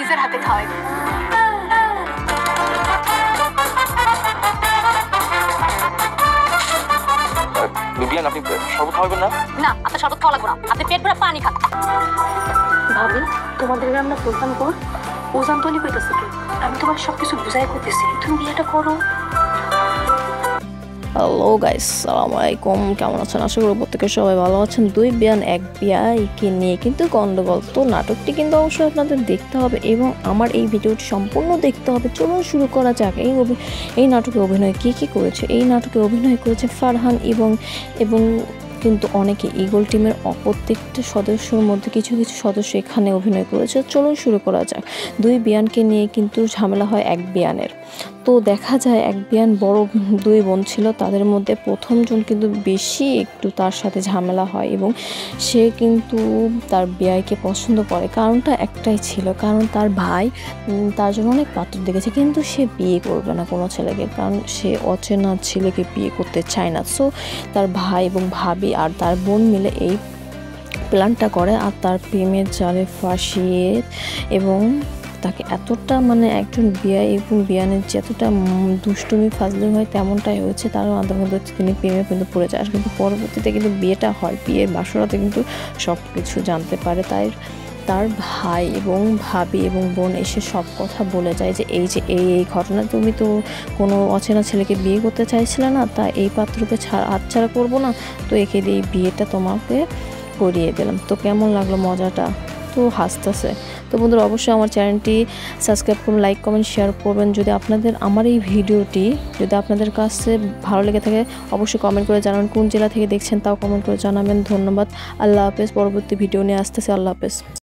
নিজের হাতে খাওয়াই। বিবিয়ান, আপনি শরবত খাওয়াবেন না? না, আপনার শরবত খাওয়া লাগবে না, আপনি পেট ভরে পানি খান। ভাবি, তোমাদের আমরা বলতাম কর, ওজান তৈরি করতেছে কি? আমি তোমার সবকিছু বুঝাই করতেছি, তুমি বিয়েটা করো। হ্যালো গাইস, আসসালামু আলাইকুম। কেমন আছেন? আশা করি প্রত্যেকে সবাই ভালো আছেন। দুই বিয়ান এক বিয়াকে নিয়ে কিন্তু গন্ডগোল। তো নাটকটি কিন্তু অবশ্যই আপনাদের দেখতে হবে এবং আমার এই ভিডিওটি সম্পূর্ণ দেখতে হবে। চলুন শুরু করা যাক। এই নাটকে অভিনয় কে করেছে? এই নাটকে অভিনয় করেছে ফারহান এবং কিন্তু অনেকে ঈগল টিমের প্রত্যেকটা সদস্যর মধ্যে কিছু সদস্য এখানে অভিনয় করেছে। চলুন শুরু করা যাক। দুই বিয়ানকে নিয়ে কিন্তু ঝামেলা হয় এক বিয়ানের। তো দেখা যায় এক বিয়ান বড় দুই বোন ছিল, তাদের মধ্যে প্রথমজন কিন্তু বেশি একটু তার সাথে ঝামেলা হয় এবং সে কিন্তু তার বিয়াইকে পছন্দ করে। কারণটা একটাই ছিল, কারণ তার ভাই তার জন্য অনেক পাত্র দেখেছে, কিন্তু সে বিয়ে করবে না কোনো ছেলেকে, কারণ সে অচেনা ছেলেকে বিয়ে করতে চায় না। সো তার ভাই এবং ভাবি আর তার বোন মিলে এই প্ল্যানটা করে আর তার প্রেমের জালে ফাঁসিয়ে এবং তাকে এতটা একজন বিয়া এবং বিয়ানের যতটা দুষ্টুমি ফাজলি হয় তেমনটাই হয়েছে। তার মধ্যে তিনি প্রেমে কিন্তু পড়ে যায়। কিন্তু পরবর্তীতে কিন্তু বিয়েটা হয়, বিয়ের বাসরাতে কিন্তু সব কিছু জানতে পারে। তাই তার ভাই এবং ভাবি এবং বোন এসে সব কথা বলে যায় যে এই ঘটনা, তুমি তো কোনো অচেনা ছেলেকে বিয়ে করতে চাইছিলে না, তা এই পাত্রকে হাতছাড়া করবো না, তো একে দিয়ে বিয়েটা তোমাকে করিয়ে দিলাম। তো কেমন লাগলো মজাটা? তো হাসতেছে। তো বন্ধুরা, অবশ্যই আমার চ্যানেলটি সাবস্ক্রাইব করুন, লাইক কমেন্ট শেয়ার করবেন। যদি আমার এই ভিডিওটি যদি আপনাদের কাছে ভালো লেগে থাকে অবশ্যই কমেন্ট করে জানাবেন। কোন জেলা থেকে দেখছেন তাও কমেন্ট করে জানাবেন। ধন্যবাদ। আল্লাহ হাফেজ। পরবর্তী ভিডিও নিয়ে আসতেছে। আল্লাহ হাফেজ।